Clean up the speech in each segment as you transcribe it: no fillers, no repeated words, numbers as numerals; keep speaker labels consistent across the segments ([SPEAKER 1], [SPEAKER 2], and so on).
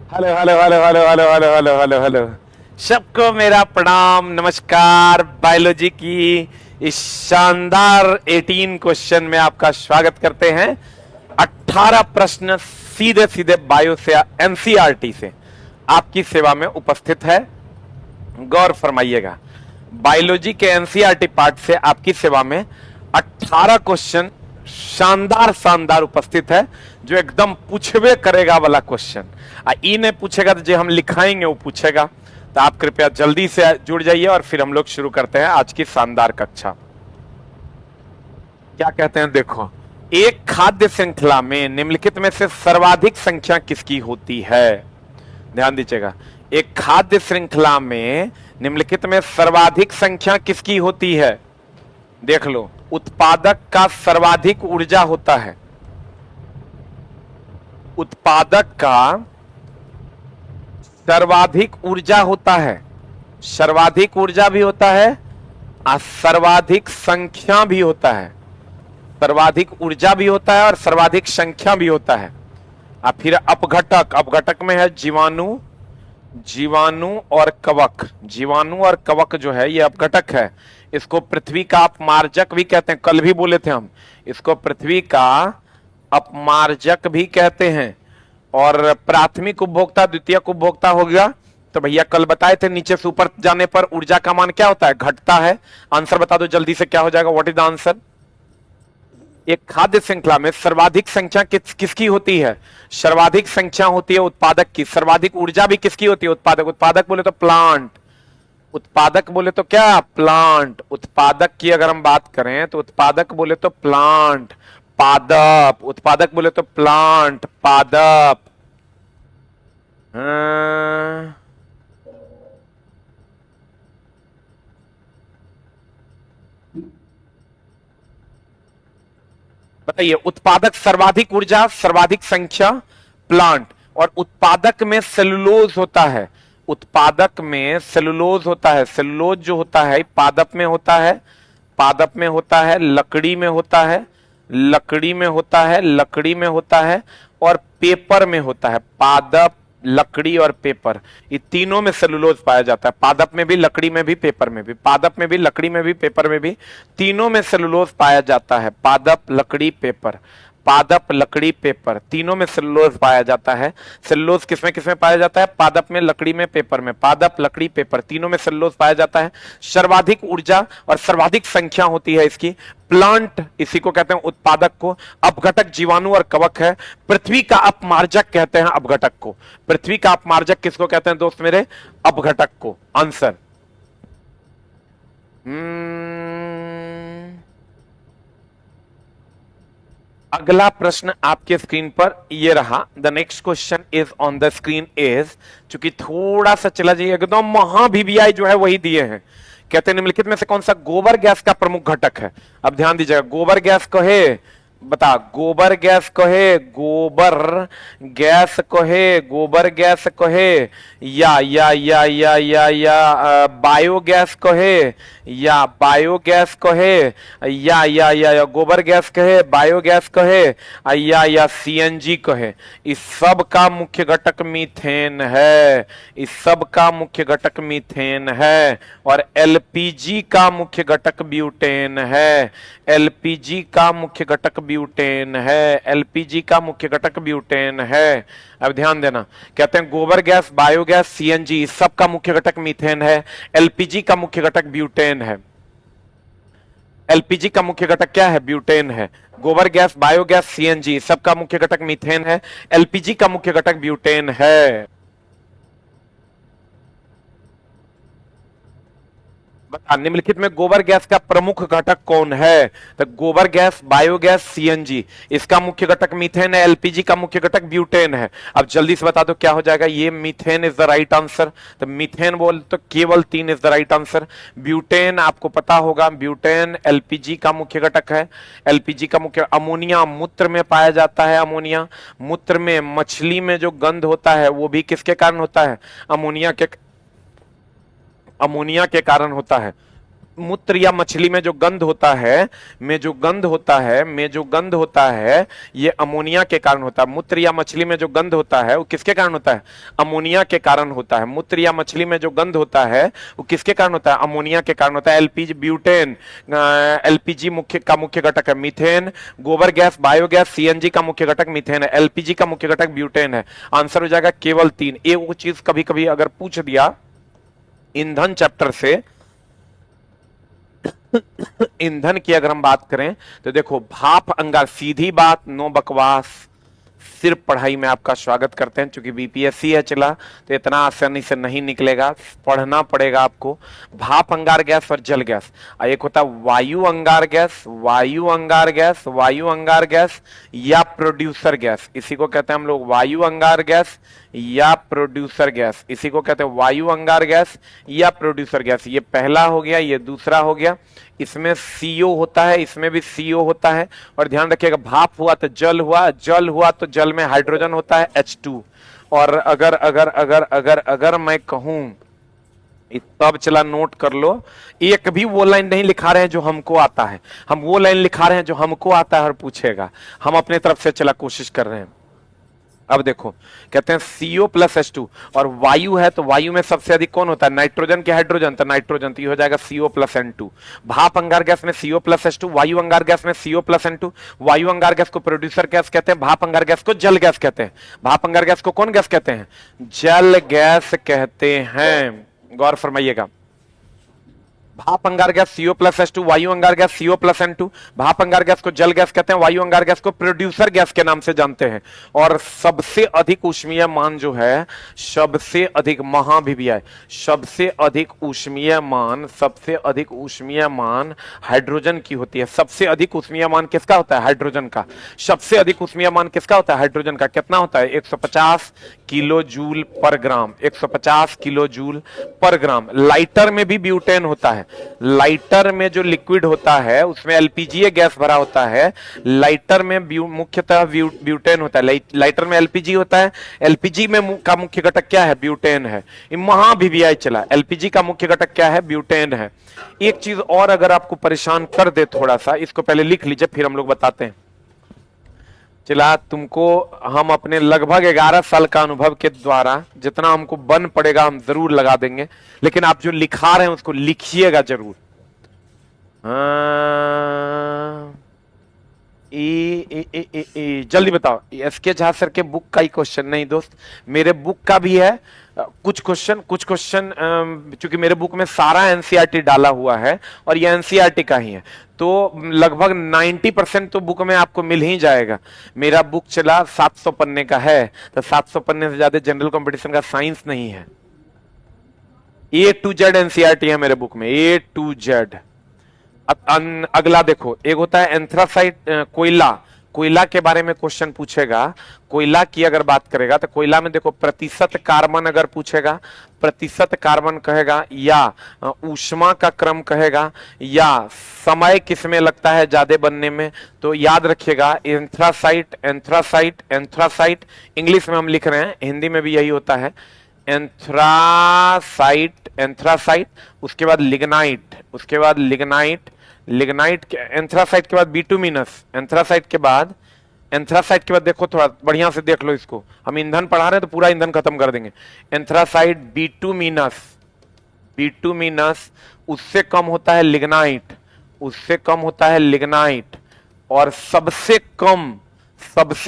[SPEAKER 1] Hello hello hello hello hello hello hello hello hello. सबको मेरा प्रणाम नमस्कार। बायोलॉजी की इस शानदार 18 क्वेश्चन में आपका स्वागत करते हैं। 18 प्रश्न सीधे सीधे बायो से एनसीईआरटी से आपकी सेवा में उपस्थित है। गौर फरमाइएगा, बायोलॉजी के एनसीईआरटी पार्ट से आपकी सेवा में 18 क्वेश्चन शानदार शानदार उपस्थित है, जो एकदम पूछबे करेगा वाला क्वेश्चन। ई ने पूछेगा तो जो हम लिखाएंगे वो पूछेगा। तो आप कृपया जल्दी से जुड़ जाइए और फिर हम लोग शुरू करते हैं आज की शानदार कक्षा। क्या कहते हैं देखो, एक खाद्य श्रृंखला में निम्नलिखित में से सर्वाधिक संख्या किसकी होती है? ध्यान दीजिएगा, एक खाद्य श्रृंखला में निम्नलिखित में सर्वाधिक संख्या किसकी होती है? देख लो, उत्पादक का सर्वाधिक ऊर्जा होता है। उत्पादक का सर्वाधिक ऊर्जा होता है, सर्वाधिक ऊर्जा भी होता है और सर्वाधिक संख्या भी होता है। सर्वाधिक ऊर्जा भी होता है और सर्वाधिक संख्या भी होता है। और फिर अपघटक, अपघटक में है जीवाणु, जीवाणु और कवक। जीवाणु और कवक जो है ये अपघटक है। इसको पृथ्वी का अपमार्जक भी कहते हैं, कल भी बोले थे हम, इसको पृथ्वी का अपमार्जक भी कहते हैं। और प्राथमिक उपभोक्ता द्वितीयक उपभोक्ता हो गया। तो भैया कल बताए थे नीचे से ऊपर जाने पर ऊर्जा का मान क्या होता है? घटता है। आंसर बता दो जल्दी से, क्या हो जाएगा? What is the answer? एक खाद्य श्रृंखला में सर्वाधिक संख्या किसकी होती है? सर्वाधिक संख्या होती है उत्पादक की। सर्वाधिक ऊर्जा भी किसकी होती है? उत्पादक। उत्पादक बोले तो प्लांट। उत्पादक बोले तो क्या? प्लांट। उत्पादक की अगर हम बात करें तो उत्पादक बोले तो प्लांट। पादप। उत्पादक बोले तो प्लांट पादप। बताइए, उत्पादक सर्वाधिक ऊर्जा सर्वाधिक संख्या प्लांट। और उत्पादक में सेलुलोज होता है। उत्पादक में सेलुलोज होता है। सेलुलोज जो होता है पादप में होता है। पादप में होता है, लकड़ी में होता है, लकड़ी में होता है, लकड़ी में होता है और पेपर में होता है। पादप, लकड़ी और पेपर, ये तीनों में सेलुलोज पाया जाता है। पादप में भी, लकड़ी में भी, पेपर में भी। पादप में भी, लकड़ी में भी, पेपर में भी, तीनों में सेलुलोज पाया जाता है। पादप, लकड़ी, पेपर। पादप, लकड़ी, पेपर, तीनों में सेलुलोज पाया जाता है। सेलुलोज किसमें किसमें पाया जाता है? पादप में, लकड़ी में, पेपर में। पादप, लकड़ी, पेपर, तीनों में सेलुलोज पाया जाता है। सर्वाधिक ऊर्जा और सर्वाधिक संख्या होती है इसकी प्लांट, इसी को कहते हैं उत्पादक को। अपघटक जीवाणु और कवक है। पृथ्वी का अपमार्जक कहते हैं अपघटक को। पृथ्वी का अपमार्जक किसको कहते हैं दोस्त मेरे? अपघटक को। आंसर अगला प्रश्न आपके स्क्रीन पर ये रहा। The next question is on the screen is, चूंकि थोड़ा सा चला जाइए, एकदम महावीवीआई जो है वही दिए हैं। कहते हैं निम्नलिखित में से कौन सा गोबर गैस का प्रमुख घटक है? अब ध्यान दीजिएगा, गोबर गैस कहे, बता, गोबर गैस कहे, गोबर गैस कहे, गोबर गैस कहे, या बायोगैस कहे, या बायोगैस कहे, या गोबर गैस कहे, बायोगैस कहे, या सीएनजी कहे। इस सब का मुख्य घटक मीथेन है। इस सब का मुख्य घटक मीथेन है। और एलपीजी का मुख्य घटक ब्यूटेन है। एलपीजी का मुख्य घटक ब्यूटेन है। एलपीजी का मुख्य घटक ब्यूटेन है। अब ध्यान देना, कहते हैं गोबर गैस, बायोगैस, सीएनजी, सबका मुख्य घटक मीथेन है। एलपीजी का मुख्य घटक ब्यूटेन है। एलपीजी का मुख्य घटक क्या है? ब्यूटेन है। गोबर गैस, बायोगैस, सीएनजी, सबका मुख्य घटक मीथेन है। एलपीजी का मुख्य घटक ब्यूटेन है। बता, निम्नलिखित में गोबर गैस का प्रमुख घटक कौन है? तो गोबर गैस, बायोगैस, सीएनजी, इसका मुख्य घटक मीथेन है। एलपीजी का मुख्य घटक ब्यूटेन है। अब जल्दी से बता दो क्या हो जाएगा? ये methane is the right answer. तो मीथेन बोल तो केवल 3 is the right answer. Butane आपको पता होगा, ब्यूटेन एलपीजी का मुख्य घटक है। एलपीजी का मुख्य, अमोनिया मूत्र में पाया जाता है। अमोनिया मूत्र में, मछली में जो गंध होता है वो भी किसके कारण होता है? अमोनिया के कारण होता है। मूत्र या मछली में जो गंध होता है, ये अमोनिया के कारण होता है। मूत्र या मछली में जो गंध होता है वो किसके कारण होता है? अमोनिया के कारण होता है। मूत्र या मछली में जो गंध होता है वो किसके कारण होता है? अमोनिया के कारण होता है। एलपीजी ब्यूटेन, एलपीजी मुख्य घटक है मीथेन। गोबर गैस, बायोगैस, सीएनजी का मुख्य घटक मीथेन है। एलपीजी का मुख्य घटक ब्यूटेन है। आंसर हो जाएगा केवल 3। एक वो चीज कभी कभी अगर पूछ दिया ईंधन चैप्टर से, ईंधन की अगर हम बात करें तो देखो, भाप अंगार, सीधी बात, नो बकवास, सिर्फ पढ़ाई में आपका स्वागत करते हैं। क्योंकि बीपीएससी है चला तो इतना आसानी से नहीं निकलेगा, पढ़ना पड़ेगा आपको। भाप अंगार गैस और जल गैस, एक होता है वायु अंगार गैस, या प्रोड्यूसर गैस, इसी को कहते हैं हम लोग वायु अंगार गैस या प्रोड्यूसर गैस, इसी को कहते हैं वायु अंगार गैस या प्रोड्यूसर गैस। ये पहला हो गया, ये दूसरा हो गया। इसमें सीओ होता है, इसमें भी सीओ होता है। और ध्यान रखिएगा, भाप हुआ तो जल हुआ, जल हुआ तो जल में हाइड्रोजन होता है H2। और अगर अगर अगर अगर अगर मैं कहूं, तब चला नोट कर लो, एक भी वो लाइन नहीं लिखा रहे हैं जो हमको आता है, हम वो लाइन लिखा रहे हैं जो हमको आता है और पूछेगा। हम अपने तरफ से चला कोशिश कर रहे हैं। अब देखो, कहते हैं CO प्लस H2, और वायु है तो वायु में सबसे अधिक कौन होता है? नाइट्रोजन के हाइड्रोजन, तो नाइट्रोजन, तो ये हो जाएगा CO प्लस N2। भाप अंगार गैस में CO प्लस H2, वायु अंगार गैस में CO प्लस N2। वायु अंगार गैस को प्रोड्यूसर गैस कहते हैं, भाप अंगार गैस को जल गैस कहते हैं। भाप अंगार गैस को कौन गैस कहते हैं? जल गैस कहते हैं। गौर फरमाइएगा, भाप अंगार गैस CO प्लस H2, वायु अंगार गैस CO प्लस N2। भाप अंगार गैस को जल गैस कहते हैं, वायु अंगार गैस को प्रोड्यूसर गैस के नाम से जानते हैं। और सबसे अधिक ऊष्मीय मान जो है, सबसे अधिक महाभिव्याय, सबसे अधिक ऊष्मीय मान हाइड्रोजन की होती है। सबसे अधिक ऊष्मीय मान किसका होता है? हाइड्रोजन का। सबसे अधिक ऊष्मीय मान किसका होता है? हाइड्रोजन का। कितना होता है? 150 किलो जूल पर ग्राम, 150 किलो जूल पर ग्राम। लाइटर में भी ब्यूटेन होता है। लाइटर में जो लिक्विड होता है उसमें एलपीजी गैस भरा होता है। लाइटर में मुख्यतः ब्यूटेन होता है। लाइटर में एलपीजी होता है। एलपीजी में का मुख्य घटक क्या है? ब्यूटेन है। महाभिव्याय चला, एलपीजी का मुख्य घटक क्या है? ब्यूटेन है। एक चीज और अगर आपको परेशान कर दे थोड़ा सा, इसको पहले लिख लीजिए फिर हम लोग बताते हैं। चला, तुमको हम अपने लगभग 11 साल का अनुभव के द्वारा जितना हमको बन पड़ेगा हम जरूर लगा देंगे, लेकिन आप जो लिखा रहे हैं उसको लिखिएगा जरूर। जल्दी बताओ, एसके झा सर के बुक का ही क्वेश्चन नहीं दोस्त, मेरे बुक का भी है। कुछ क्वेश्चन चूंकि मेरे बुक में सारा एनसीईआरटी डाला हुआ है और ये एनसीईआरटी का ही है, तो लगभग 90% तो बुक में आपको मिल ही जाएगा। मेरा बुक चला 700 पन्ने का है, तो 700 पन्ने से ज्यादा जनरल कंपटीशन का साइंस नहीं है। A to Z एनसीईआरटी है मेरे बुक में, A to Z। अगला देखो, एक होता है एंथ्रासाइट, कोयला के बारे में क्वेश्चन पूछेगा। कोयला की अगर बात करेगा तो कोयला में देखो, प्रतिशत कार्बन अगर पूछेगा, प्रतिशत कार्बन कहेगा, या ऊष्मा का क्रम कहेगा, या समय किसमें लगता है ज्यादा बनने में, तो याद रखिएगा एंथ्रासाइट इंग्लिश में हम लिख रहे हैं, हिंदी में भी यही होता है, एंथ्रासाइट, उसके बाद लिग्नाइट, एंथ्रासाइट के बाद बिटुमिनस, एंथ्रासाइट के बाद देखो, थोड़ा बढ़िया से देख लो इसको, हम ईंधन पढ़ा रहे हैं तो पूरा ईंधन खत्म कर देंगे। एंथ्रासाइट, बिटुमिनस, उससे कम होता है लिग्नाइट, और सबसे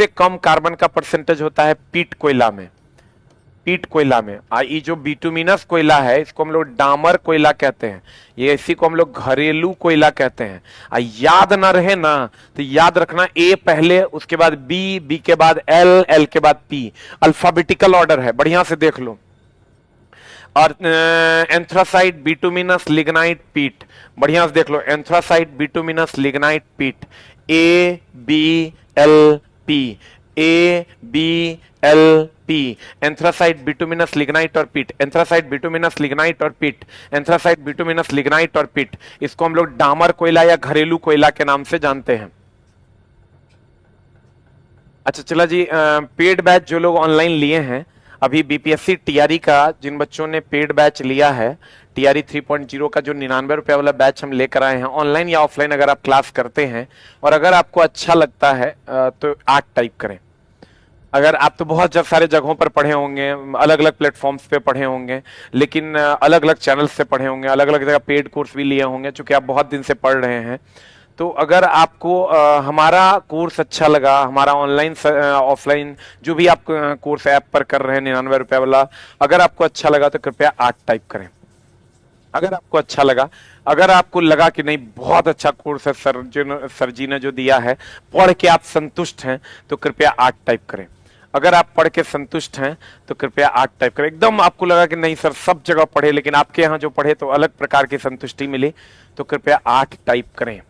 [SPEAKER 1] कम कार्बन का परसेंटेज होता है पीट कोयला में। ये जो बिटुमिनस कोयला है इसको हम लोग डामर कोयला कहते हैं, ये इसी को हम लोग घरेलू कोयला कहते हैं। याद ना रहे ना तो याद रखना, ए पहले, उसके बाद बी के बाद एल के बाद पी, अल्फाबेटिकल ऑर्डर है, बढ़िया से देख लो। और एंथ्रासाइट, बिटुमिनस, लिग्नाइट, पीट, बढ़िया से देख लो, एंथ्रासाइट, बिटुमिनस, लिग्नाइट, पीट, ABLP, एंथ्रासाइट, बिटुमिनस, लिग्नाइट और पीट, एंथ्रासाइट, बिटुमिनस, लिग्नाइट और पीट, एंथ्रासाइट, बिटुमिनस, लिग्नाइट और पीट। इसको हम लोग डामर कोयला या घरेलू कोयला के नाम से जानते हैं। अच्छा चला जी, पेड बैच जो लोग ऑनलाइन लिए हैं, अभी बीपीएससी टीआरई का जिन बच्चों ने पेड बैच लिया है, टीआरई 3.0 का जो 99 रुपए वाला बैच हम लेकर आए हैं, ऑनलाइन या ऑफलाइन अगर आप क्लास करते हैं और अगर आपको अच्छा लगता है तो 8 टाइप करें। अगर आप तो बहुत सारे जगहों पर पढ़े होंगे, अलग अलग प्लेटफॉर्म्स पे पढ़े होंगे, लेकिन अलग अलग चैनल्स से पढ़े होंगे, अलग अलग जगह पेड कोर्स भी लिए होंगे, चूंकि आप बहुत दिन से पढ़ रहे हैं। तो अगर आपको हमारा कोर्स अच्छा लगा, हमारा ऑनलाइन ऑफलाइन जो भी आप कोर्स ऐप पर कर रहे हैं 99 रुपए वाला, अगर आपको अच्छा लगा तो कृपया 8 टाइप करें। अगर आपको अच्छा लगा, अगर आपको लगा कि नहीं बहुत अच्छा कोर्स है सर जी ने जो दिया है, पढ़ के आप संतुष्ट हैं, तो कृपया 8 टाइप करें। अगर आप पढ़ के संतुष्ट हैं तो कृपया 8 टाइप करें। एकदम आपको लगा कि नहीं सर सब जगह पढ़े लेकिन आपके यहाँ जो पढ़े तो अलग प्रकार की संतुष्टि मिली, तो कृपया 8 टाइप करें।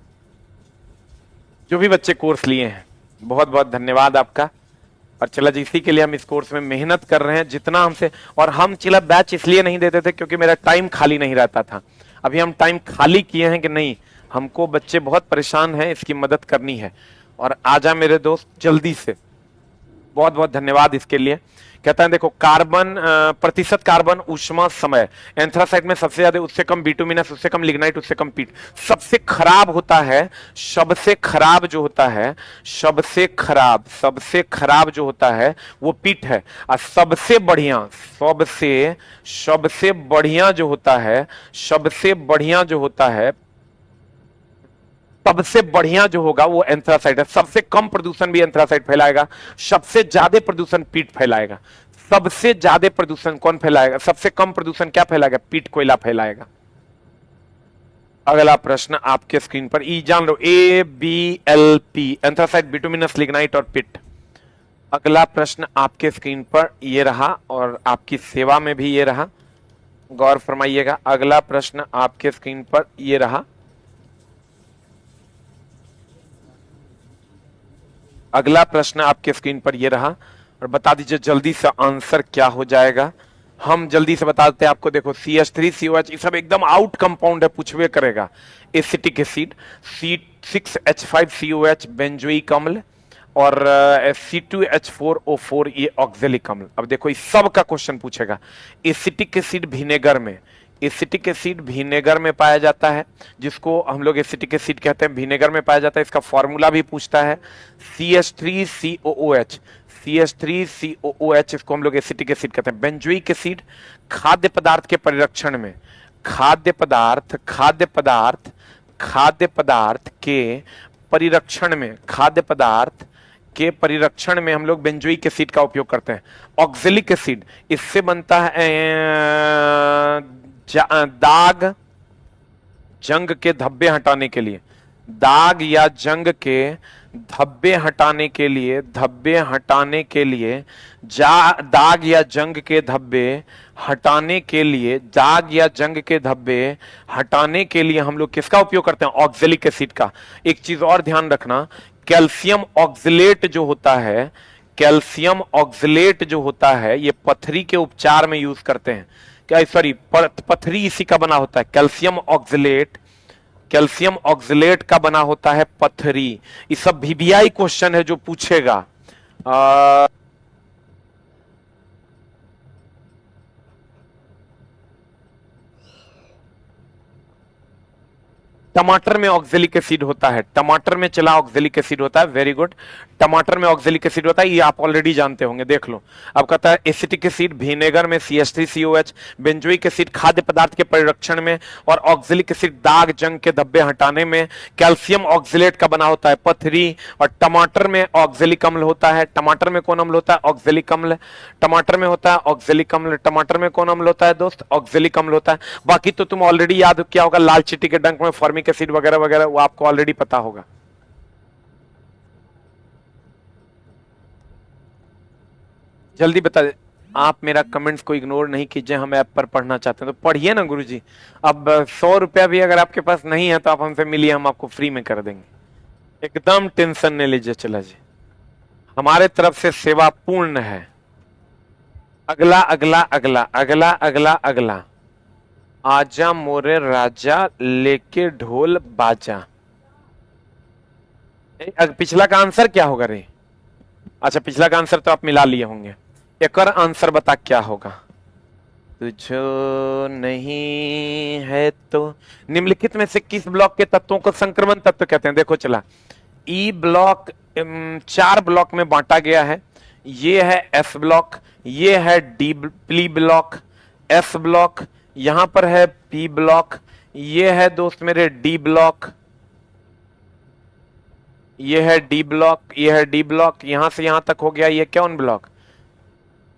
[SPEAKER 1] जो भी बच्चे कोर्स लिए हैं बहुत बहुत धन्यवाद आपका। और चला जी, इसी के लिए हम इस कोर्स में मेहनत कर रहे हैं जितना हमसे, और हम चिला बैच इसलिए नहीं देते थे क्योंकि मेरा टाइम खाली नहीं रहता था। अभी हम टाइम खाली किए हैं कि नहीं, हमको बच्चे बहुत परेशान हैं, इसकी मदद करनी है। और आजा मेरे दोस्त जल्दी से, बहुत बहुत धन्यवाद इसके लिए। कहता है देखो, कार्बन प्रतिशत कार्बन ऊष्मा समय, एंथ्रासाइट में सबसे ज्यादा, उससे कम बिटुमिनस, उससे कम लिग्नाइट, उससे कम पीट। सबसे खराब होता है, सबसे खराब जो होता है, सबसे खराब जो होता है वो पीट है। और सबसे बढ़िया सबसे बढ़िया जो होता है, सबसे बढ़िया जो होता है, सबसे बढ़िया जो होगा वो एंथ्रासाइट है। सबसे कम प्रदूषण भी एंथ्रासाइट फैलाएगा, सबसे ज्यादा प्रदूषण पीट फैलाएगा। सबसे ज्यादा प्रदूषण कौन फैलाएगा? सबसे कम प्रदूषण क्या फैलाएगा? पीट कोयला फैलाएगा। अगला प्रश्न आपके स्क्रीन पर, ई जान लो, ABLP, एंथ्रासाइट, बिटुमिनस, लिग्नाइट और पिट। अगला प्रश्न आपके स्क्रीन पर ये रहा और आपकी सेवा में भी ये रहा, गौर फरमाइएगा। अगला प्रश्न आपके स्क्रीन पर ये रहा, अगला प्रश्न आपके स्क्रीन पर ये रहा, और बता दीजिए जल्दी से आंसर क्या हो जाएगा। हम जल्दी से बता देते हैं आपको। देखो, CH3COH ये सब एकदम आउट कंपाउंड है, पूछवे करेगा। एसिटिक एसिड, C6H5COH बेंजोइक अम्ल, और C2H4O4 ये ऑक्जेलिक अम्ल। अब देखो इस सब का क्वेश्चन पूछेगा। एसिटिक एसिड विनेगर में, एसिटिक एसिड विनेगर में पाया जाता है, जिसको हम लोग एसिटिक एसिड कहते हैं, विनेगर में पाया जाता है। इसका फॉर्मूला भी पूछता है, CH3COOH, CH3COOH, इसको हम लोग एसिटिक एसिड कहते हैं। बेंजोइक एसिड खाद्य पदार्थ के परिरक्षण में, खाद्य पदार्थ के परिरक्षण में, खाद्य पदार्थ के परिरक्षण में हम लोग बेंजोइक एसिड का उपयोग करते हैं। ऑक्जेलिक एसिड, इससे बनता है दाग, जंग के धब्बे हटाने के लिए, दाग या जंग के धब्बे हटाने के लिए, दाग या जंग के धब्बे हटाने के लिए, दाग या जंग के धब्बे हटाने के लिए हम लोग किसका उपयोग करते हैं? ऑक्जेलिक एसिड का। एक चीज और ध्यान रखना, कैल्शियम ऑक्सलेट जो होता है, कैल्शियम ऑक्सलेट जो होता है, ये पथरी के उपचार में यूज करते हैं। क्या, सॉरी, पथरी इसी का बना होता है, कैल्शियम ऑक्सलेट का बना होता है पथरी। ये सब VBI क्वेश्चन है जो पूछेगा। टमाटर में ऑक्जेलिक एसिड होता है, टमाटर में चला ऑक्जेलिक एसिड होता है। वेरी गुड, टमाटर में ऑक्जेलिक एसिड होता है, ये आप ऑलरेडी जानते होंगे, देख लो। अब कहता है एसिटिक एसिड विनेगर में, CH3COH, बेंजोइक एसिड खाद्य पदार्थ के परिरक्षण में, और ऑक्जेलिक एसिड दाग जंग के धब्बे हटाने में। कैल्शियम ऑक्सलेट का बना होता है पथरी, और टमाटर में ऑक्जेलिक अम्ल होता है। टमाटर में कौन अम्ल होता है? ऑक्जेलिक अम्ल। टमाटर में होता है ऑक्जेलिक अम्ल। टमाटर में कौन अम्ल होता है दोस्त? ऑक्जेलिक अम्ल होता है। बाकी तो तुम ऑलरेडी याद किया होगा, लाल चींटी के डंक में फॉर्मिक एसिड वगैरह वगैरह, वो आपको ऑलरेडी पता होगा। जल्दी बता दे, आप मेरा कमेंट्स को इग्नोर नहीं कीजिए, हम ऐप पर पढ़ना चाहते हैं तो पढ़िए ना गुरुजी। अब 100 रुपया भी अगर आपके पास नहीं है तो आप हमसे मिलिए, हम आपको फ्री में कर देंगे, एकदम टेंशन नहीं लीजिए। चला जी, हमारे तरफ से सेवा पूर्ण है। अगला अगला अगला अगला अगला अगला, आजा मोरे राजा लेके ढोल बाजा। पिछला का आंसर क्या होगा रे? अच्छा, पिछला का आंसर तो आप मिला लिए होंगे। एक और आंसर बता क्या होगा। तुझो नहीं है तो निम्नलिखित में से किस ब्लॉक के तत्वों को संक्रमण तत्व कहते हैं। देखो चला, ई ब्लॉक 4 ब्लॉक में बांटा गया है। ये है एस ब्लॉक, ये है पी ब्लॉक, एस ब्लॉक, यहां पर है पी ब्लॉक, ये है दोस्त मेरे डी ब्लॉक, ये है डी ब्लॉक, ये है डी ब्लॉक, यहां से यहां तक हो गया ये कौन ब्लॉक,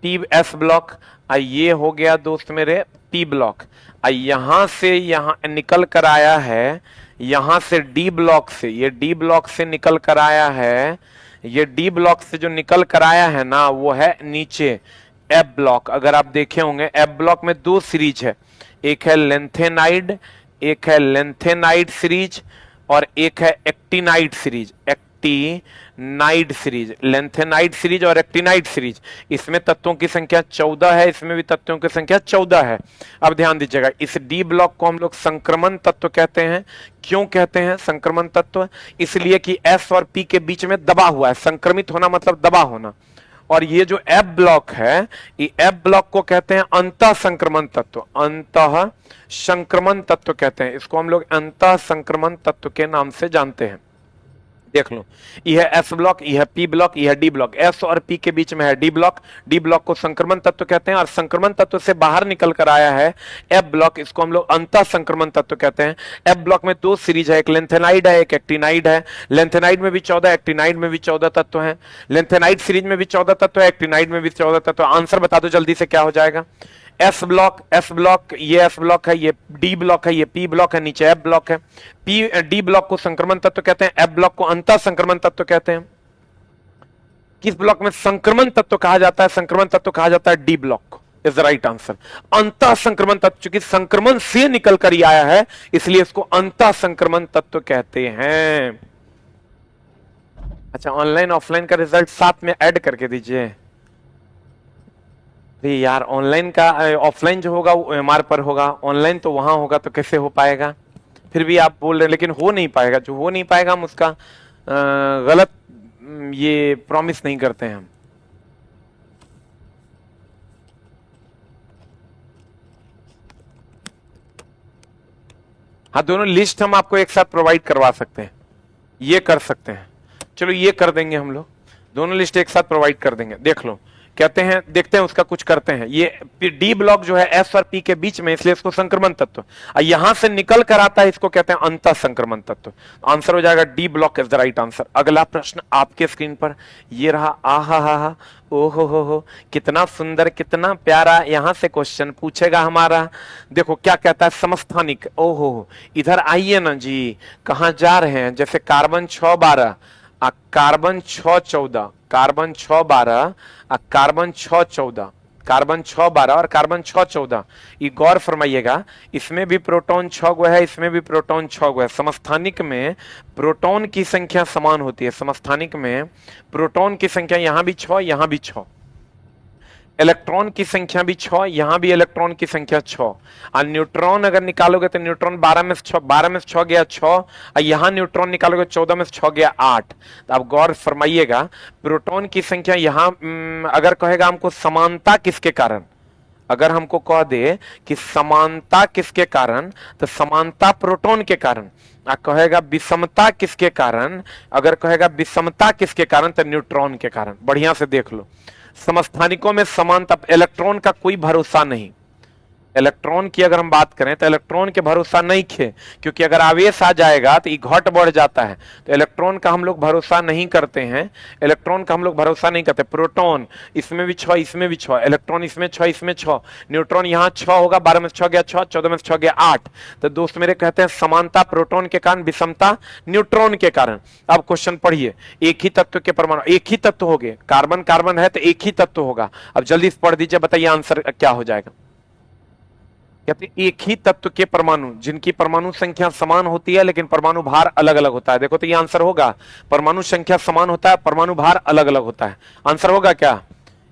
[SPEAKER 1] पी एस ब्लॉक। ये हो गया दोस्त मेरे पी ब्लॉक। यहां से यहां निकल कर आया है, यहां से डी ब्लॉक से, ये डी ब्लॉक से निकल कर आया है, ये डी ब्लॉक से जो निकल कर आया है ना वो है नीचे एफ ब्लॉक। अगर आप देखे होंगे एफ ब्लॉक में 2 सीरीज है, एक है लेंथेनाइड, एक है लेंथेनाइड सीरीज और एक है actinide series, actinide series, lanthanide series और एक्टिनाइड सीरीज। इसमें तत्वों की संख्या 14 है, इसमें भी तत्वों की संख्या 14 है। अब ध्यान दीजिएगा, इस डी ब्लॉक को हम लोग संक्रमण तत्व कहते हैं। क्यों कहते हैं संक्रमण तत्व? इसलिए कि एस और पी के बीच में दबा हुआ है। संक्रमित होना मतलब दबा होना। और ये जो एफ ब्लॉक है, ये एफ ब्लॉक को कहते हैं अंतः संक्रमण तत्व, अंतः संक्रमण तत्व कहते हैं। इसको हम लोग अंतः संक्रमण तत्व के नाम से जानते हैं। देख लो, यह है एस ब्लॉक, यह है पी ब्लॉक, यह है डी ब्लॉक। एस और पी के बीच में है डी ब्लॉक, डी ब्लॉक को संक्रमण तत्व कहते हैं। और संक्रमण तत्व से बाहर निकल कर आया है एफ ब्लॉक, इसको हम लोग अंतः संक्रमण तत्व कहते हैं। एफ ब्लॉक में 2 सीरीज है, एक लेंथेनाइड है, एक एक्टिनाइड है। लेंथेनाइड में भी 14, एक्टिनाइड में भी 14 तत्व हैं। लेंथेनाइड सीरीज में भी 14 तत्व है, एक्टिनाइड में भी 14 तत्व। आंसर बता दो जल्दी से क्या हो जाएगा। एस ब्लॉक, एस ब्लॉक, ये एस ब्लॉक है, ये डी ब्लॉक है, ये पी ब्लॉक है, नीचे एफ ब्लॉक है। पी डी ब्लॉक को संक्रमण तत्व कहते हैं, एफ ब्लॉक को अंतः संक्रमण तत्व कहते हैं। किस ब्लॉक में संक्रमण तत्व कहा जाता है? संक्रमण तत्व कहा जाता है डी ब्लॉक को। Is the right answer. अंतः संक्रमण तत्व, चूंकि संक्रमण से निकल कर ही आया है इसलिए इसको अंतः संक्रमण तत्व कहते हैं। अच्छा, ऑनलाइन ऑफलाइन का रिजल्ट साथ में ऐड करके दीजिए यार। ऑनलाइन का ऑफलाइन जो होगा वो एमआर पर होगा, ऑनलाइन तो वहां होगा, तो कैसे हो पाएगा? फिर भी आप बोल रहे हैं, लेकिन हो नहीं पाएगा। जो हो नहीं पाएगा हम उसका गलत ये प्रॉमिस नहीं करते हैं हम। हाँ, दोनों लिस्ट हम आपको एक साथ प्रोवाइड करवा सकते हैं, ये कर सकते हैं। चलो ये कर देंगे हम लोग, दोनों लिस्ट एक साथ प्रोवाइड कर देंगे। देख लो, कहते हैं, देखते हैं उसका कुछ करते हैं। ये डी ब्लॉक जो है एस और पी के बीच में, इसलिए इसको संक्रमण तत्व। यहां से निकल कर आता है, इसको कहते हैं अंतः संक्रमण तत्व। आंसर हो जाएगा D block is the right answer. अगला प्रश्न आपके स्क्रीन पर ये रहा। आहा हा हा, ओहो हो, कितना सुंदर, कितना प्यारा यहां से क्वेश्चन पूछेगा हमारा। देखो क्या कहता है, समस्थानिक। ओहो, इधर आइए ना जी, कहां जा रहे हैं? जैसे carbon 612, carbon 614, carbon 612, carbon 614, carbon 612 और कार्बन 614। ये गौर फरमाइएगा, इसमें भी प्रोटॉन 6 गो है, इसमें भी प्रोटॉन 6 गो है। समस्थानिक में प्रोटॉन की संख्या समान होती है। समस्थानिक में प्रोटॉन की संख्या यहां भी 6, यहां भी 6। इलेक्ट्रॉन की संख्या भी 6, यहां भी इलेक्ट्रॉन की संख्या 6। और न्यूट्रॉन अगर निकालोगे तो न्यूट्रॉन 12 में से 6, 12 में से 6 गया 6, और यहां न्यूट्रॉन निकालोगे 14 में से 6 गया 8। तो आप गौर फरमाइएगा, प्रोटॉन की संख्या यहां अगर कहेगा हमको समानता किसके कारण, अगर हमको कह दे कि समानता किसके कारण, तो समानता प्रोटॉन के कारण। कहेगा विषमता किसके कारण, अगर कहेगा विषमता किसके कारण, तो न्यूट्रॉन के कारण। बढ़िया से देख लो, समस्थानिकों में समानता, इलेक्ट्रॉन का कोई भरोसा नहीं। इलेक्ट्रॉन की अगर हम बात करें तो इलेक्ट्रॉन के भरोसा नहीं खे, क्योंकि अगर आवेश आ जाएगा तो ये घट बढ़ जाता है। तो इलेक्ट्रॉन का हम लोग भरोसा नहीं करते हैं, इलेक्ट्रॉन का हम लोग भरोसा नहीं करते। प्रोटॉन इसमें भी 6, इसमें भी 6, इलेक्ट्रॉन इसमें 6, इसमें 6, न्यूट्रॉन यहाँ 6 होगा, 12 में से 6 गया 6, 14 में से 6 गया 8। तो दोस्त मेरे कहते हैं समानता प्रोटॉन के कारण, विषमता न्यूट्रॉन के कारण। अब क्वेश्चन पढ़िए, एक ही तत्व के परमाणु, एक ही तत्व हो गए, कार्बन कार्बन है तो एक ही तत्व होगा। अब जल्दी से पढ़ दीजिए, बताइए आंसर क्या हो जाएगा। कहते एक ही तत्व के परमाणु जिनकी परमाणु संख्या समान होती है लेकिन परमाणु भार अलग अलग होता है। देखो तो ये आंसर होगा, परमाणु संख्या समान होता है, परमाणु भार अलग अलग होता है। आंसर होगा क्या?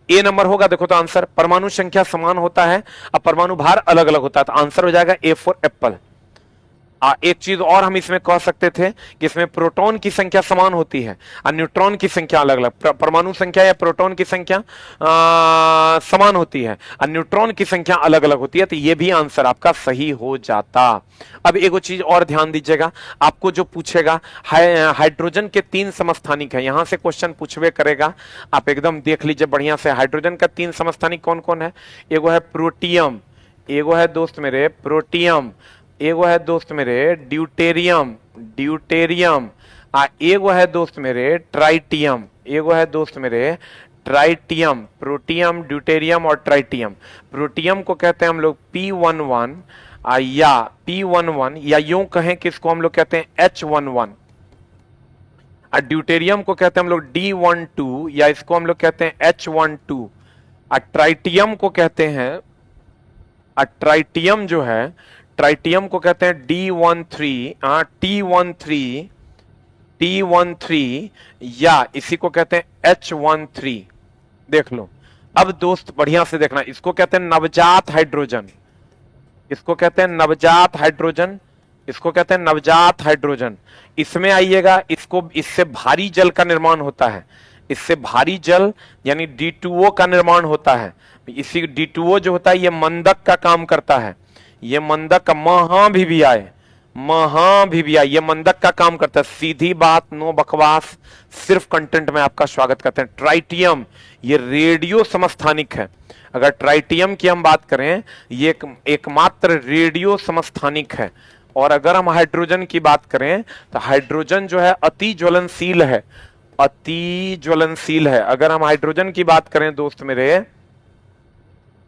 [SPEAKER 1] ए नंबर होगा। देखो तो आंसर, परमाणु संख्या समान होता है और परमाणु भार अलग अलग होता है, तो आंसर हो जाएगा ए फॉर एप्पल। एक चीज और हम इसमें कह सकते थे कि इसमें प्रोटॉन की संख्या समान होती है और न्यूट्रॉन की संख्या अलग अलग, परमाणु संख्या या प्रोटॉन की संख्या समान होती है और न्यूट्रॉन की संख्या अलग अलग होती है, तो ये भी आंसर आपका सही हो जाता। अब एक चीज और ध्यान दीजिएगा, आपको जो पूछेगा हाइड्रोजन के 3 समस्थानिक है, यहां से क्वेश्चन पूछवे करेगा, आप एकदम देख लीजिए बढ़िया से। हाइड्रोजन का 3 समस्थानिक कौन कौन है? एगो है प्रोटियम, एगो है दोस्त मेरे प्रोटियम, एगो है दोस्त मेरे ड्यूटेरियम, ड्यूटेरियम, एगो है दोस्त मेरे ट्राइटियम, एगो है दोस्त मेरे ट्राइटियम। प्रोटियम, ड्यूटेरियम और ट्राइटियम। प्रोटियम को कहते हैं हम लोग P11 या P11, या यूं कहें कि इसको हम लोग कहते हैं H11। और ड्यूटेरियम को कहते हैं हम लोग D12 या इसको हम लोग कहते हैं H12। और ट्राइटियम को कहते हैं, ट्राइटियम जो है, ट्राइटियम को कहते हैं D13, T13, T13 या इसी को कहते हैं H13। देख लो। अब दोस्त बढ़िया से देखना, इसको कहते हैं नवजात हाइड्रोजन, इसको कहते हैं नवजात हाइड्रोजन, इसको कहते हैं नवजात हाइड्रोजन। इसमें आइएगा, इसको इससे भारी जल का निर्माण होता है, इससे भारी जल यानी D2O का निर्माण होता है। इसी D2O जो होता है ये मंदक का काम करता है, ये मंदक का महाभिवियाय, महाभिवियाय ये मंदक का काम करता है। सीधी बात, नो बकवास, सिर्फ कंटेंट में आपका स्वागत करते हैं। ट्राइटियम ये रेडियो समस्थानिक है। अगर ट्राइटियम की हम बात करें, ये एकमात्र रेडियो समस्थानिक है। और अगर हम हाइड्रोजन की बात करें तो हाइड्रोजन जो है अति ज्वलनशील है, अति ज्वलनशील है। अगर हम हाइड्रोजन की बात करें दोस्त मेरे,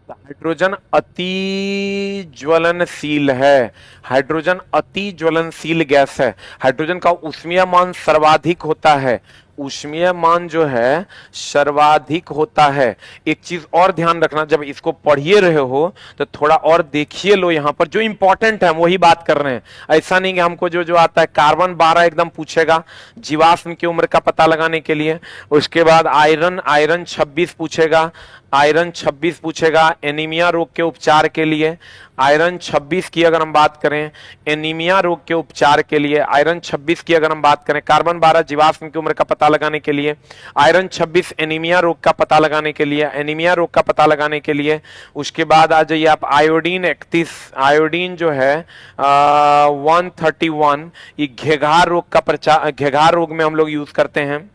[SPEAKER 1] हाइड्रोजन अति ज्वलनशील है, हाइड्रोजन अति ज्वलनशील गैस है। हाइड्रोजन का ऊष्मीय मान सर्वाधिक होता है, ऊष्मीय मान जो है सर्वाधिक होता है। एक चीज और ध्यान रखना, जब इसको पढ़िए रहे हो तो थोड़ा और देखिए लो, यहां पर जो इंपॉर्टेंट है हम वही बात कर रहे हैं। ऐसा नहीं कि हमको जो जो आता है, कार्बन 12 एकदम पूछेगा जीवाश्म की उम्र का पता लगाने के लिए। उसके बाद आयरन 26 पूछेगा, आयरन 26 पूछेगा एनीमिया रोग के उपचार के लिए। आयरन 26 की अगर हम बात करें एनीमिया रोग के उपचार के लिए, आयरन 26 की अगर हम बात करें, कार्बन 12 जीवाश्म की उम्र का पता लगाने के लिए, आयरन 26 एनीमिया रोग का पता लगाने के लिए, एनीमिया रोग का पता लगाने के लिए। उसके बाद आ जाइए आप आयोडीन 31, आयोडीन जो है 131, ये घेघार रोग का प्रचार, घेघार रोग में हम लोग यूज करते हैं।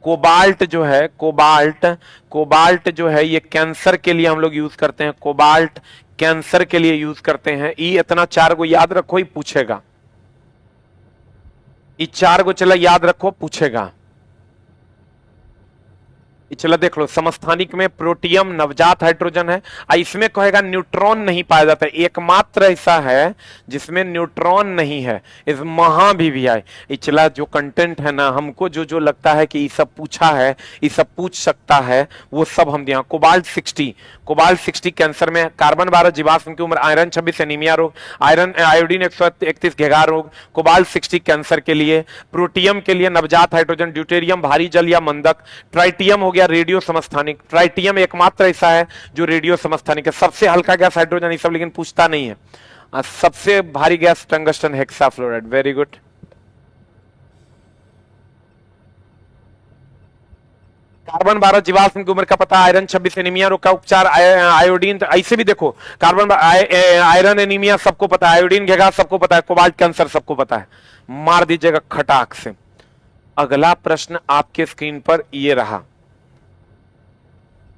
[SPEAKER 1] कोबाल्ट जो है, कोबाल्ट जो है ये कैंसर के लिए हम लोग यूज करते हैं, कोबाल्ट कैंसर के लिए यूज करते हैं। ये इतना 4 को याद रखो, ही पूछेगा, ये 4 को चला याद रखो, पूछेगा। चला देख लो, समस्थानिक में प्रोटियम नवजात हाइड्रोजन है, इसमें कहेगा न्यूट्रॉन नहीं पाया जाता है, एकमात्र ऐसा है जिसमें न्यूट्रॉन नहीं है, इस महाभिवियाय। चला जो कंटेंट है ना, हमको जो जो लगता है कि ये सब पूछा है, ये सब पूछ सकता है, वो सब हम दिया। कोबाल्ट 60, कोबाल्ट 60 कैंसर में, कार्बन 12 जीवाश्म की उम्र, आयरन 26 एनीमिया रोग, आयोडीन 131 घेघार रोग, कोबाल्ट 60 कैंसर के लिए, प्रोटियम के लिए नवजात हाइड्रोजन, ड्यूटेरियम भारी जल या मंदक, ट्राइटियम हो गया रेडियो समस्थानिक। ट्राइटियम एकमात्र ऐसा है जो रेडियो समस्थानिक है। सबसे हल्का गैस हाइड्रोजन, ये सब लेकिन पूछता नहीं है। सबसे भारी gas tungsten hexafluoride. Very good. Carbon 12 जीवाश्म की उम्र का पता, आयरन 26 एनीमिया रोग का उपचार, आयोडीन, ऐसे भी देखो कार्बन आयरन एनीमिया सबको पता है, आयोडीन घेघार सबको पता है, कोबाल्ट कैंसर सबको पता है। मार दीजिएगा खटाक से। अगला प्रश्न आपके स्क्रीन पर ये रहा,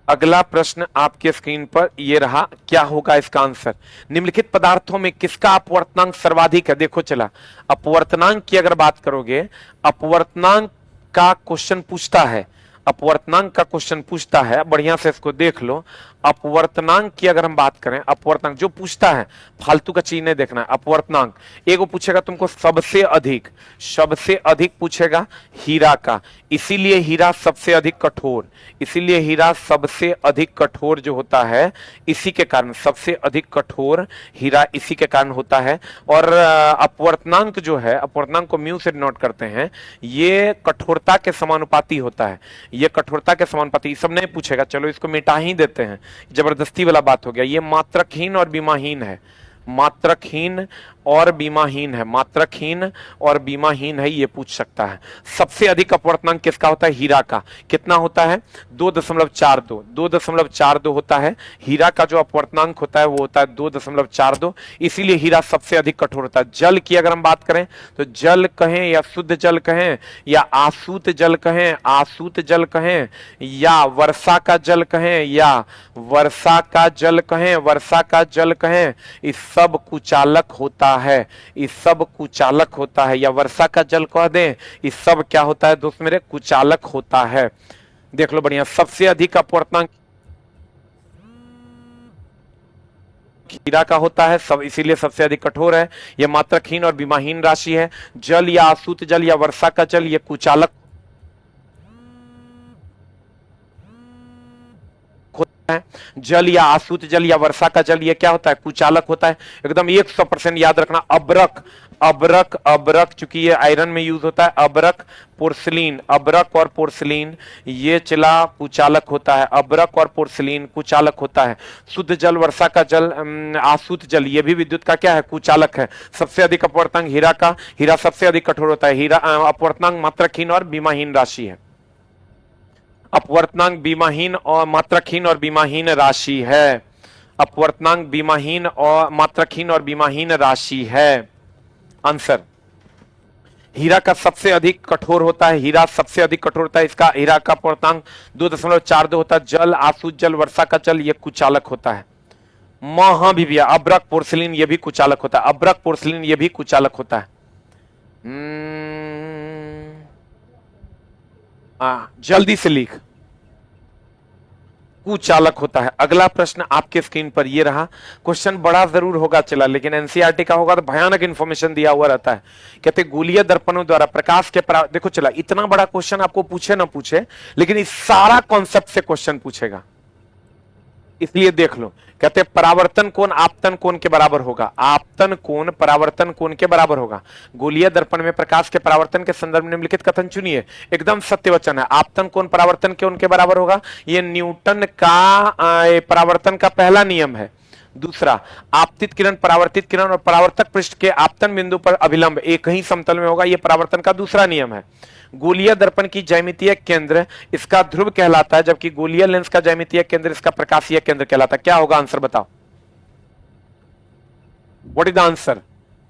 [SPEAKER 1] अगला प्रश्न आपके स्क्रीन पर यह रहा, क्या होगा इसका आंसर? निम्नलिखित पदार्थों में किसका अपवर्तनांक सर्वाधिक है? देखो चला, अपवर्तनांक की अगर बात करोगे, अपवर्तनांक का क्वेश्चन पूछता है, अपवर्तनांक का क्वेश्चन पूछता है, बढ़िया से इसको देख लो। अपवर्तनांक की अगर हम बात करें, अपवर्तनांक जो पूछता है, फालतू का चीज नहीं देखना है। अपवर्तनांक एगो पूछेगा तुमको सबसे अधिक, सबसे अधिक पूछेगा हीरा का, इसीलिए हीरा सबसे अधिक कठोर, इसीलिए हीरा सबसे अधिक कठोर जो होता है, इसी के कारण सबसे अधिक कठोर हीरा इसी के कारण होता है। और अपवर्तनांक जो है, अपवर्तनांक को म्यू से डिनोट करते हैं, ये कठोरता के समानुपाती होता है, ये कठोरता के समानुपाती। सब नहीं पूछेगा, चलो इसको मिटा ही देते हैं, जबरदस्ती वाला बात हो गया। ये मात्रकहीन और बीमाहीन है, मात्रकहीन और बीमाहीन है, मात्रकहीन और बीमाहीन है, ये पूछ सकता है। सबसे अधिक अपवर्तनांक किसका होता है? हीरा का। कितना होता है? 2.42, 2.42 होता है। हीरा का जो अपवर्तनांक होता है वो होता है 2.42, इसीलिए हीरा सबसे अधिक कठोर होता है। जल की अगर हम बात करें तो जल कहें या शुद्ध जल कहें या आसूत जल कहें, आसूत जल कहें या वर्षा का जल कहें या वर्षा का जल कहें, वर्षा का जल कहें, इस सब कुचालक होता है, इस सब कुचालक होता है। या वर्षा का जल कह दें, इस सब क्या होता है दोस्त मेरे? कुचालक होता है। देख लो बढ़िया, सबसे अधिक अपवर्तनांक हीरा का होता है, सब इसीलिए सबसे अधिक कठोर है। यह मात्रकहीन और बीमाहीन राशि है। जल या आसूत जल या वर्षा का जल ये कुचालक है। जल या आसूत जल या वर्षा का जल ये क्या होता है? कुचालक होता है। एकदम 100% याद रखना। अबरक, अबरक, अबरक, चूंकि ये आयरन में यूज होता है। अबरक, पोर्सिलीन, अबरक और पोर्सिलीन ये चिला कुचालक होता है। अबरक और पोर्सिलीन कुचालक होता है। शुद्ध जल, वर्षा का जल, आसूत जल ये भी विद्युत का क्या है? कुचालक है। सबसे अधिक अपवर्तनांक हीरा का, हीरा सबसे अधिक कठोर होता है। हीरा अपवर्तनांक मात्रकहीन और बीमाहीन राशि है। अपवर्तनांक बीमाहीन और मात्रकहीन और बीमाहीन राशि है। अपवर्तनांक बीमाहीन और मात्रकहीन और बीमाहीन राशि है। आंसर हीरा का सबसे अधिक कठोर होता है। हीरा सबसे अधिक कठोर होता है। इसका हीरा का अपवर्तनांक 2.42 होता है। जल, आसूत जल, वर्षा का जल ये कुचालक होता है। महा भी भैया, अब्रक पोर्सिलीन ये भी कुचालक होता है। अब्रक पोर्सिलीन ये भी कुचालक होता है। जल्दी से लिख, कुचालक होता है। अगला प्रश्न आपके स्क्रीन पर ये रहा। क्वेश्चन बड़ा जरूर होगा चला, लेकिन एनसीईआरटी का होगा तो भयानक इंफॉर्मेशन दिया हुआ रहता है। कहते गोलीय दर्पणों द्वारा प्रकाश के देखो चला, इतना बड़ा क्वेश्चन आपको पूछे ना पूछे, लेकिन इस सारा कॉन्सेप्ट से क्वेश्चन पूछेगा, इसलिए देख लो। कहते परावर्तन कोण आपतन कोण के बराबर होगा। आपतन कोण परावर्तन कोण के बराबर होगा। गोलीय दर्पण में प्रकाश के परावर्तन के संदर्भ में निम्नलिखित कथन चुनिए। एकदम सत्य वचन है। आपतन कोण परावर्तन कोण के बराबर होगा, यह न्यूटन का परावर्तन का पहला नियम है। दूसरा, आपतित किरण, परावर्तित किरण और परावर्तक पृष्ठ के आपतन बिंदु पर अभिलंब एक ही समतल में होगा, यह परावर्तन का दूसरा नियम है। गोलीय दर्पण की ज्यामितीय केंद्र इसका ध्रुव कहलाता है, जबकि गोलीय लेंस का ज्यामितीय केंद्र इसका प्रकाशीय केंद्र कहलाता है। क्या होगा आंसर बताओ? What is the answer?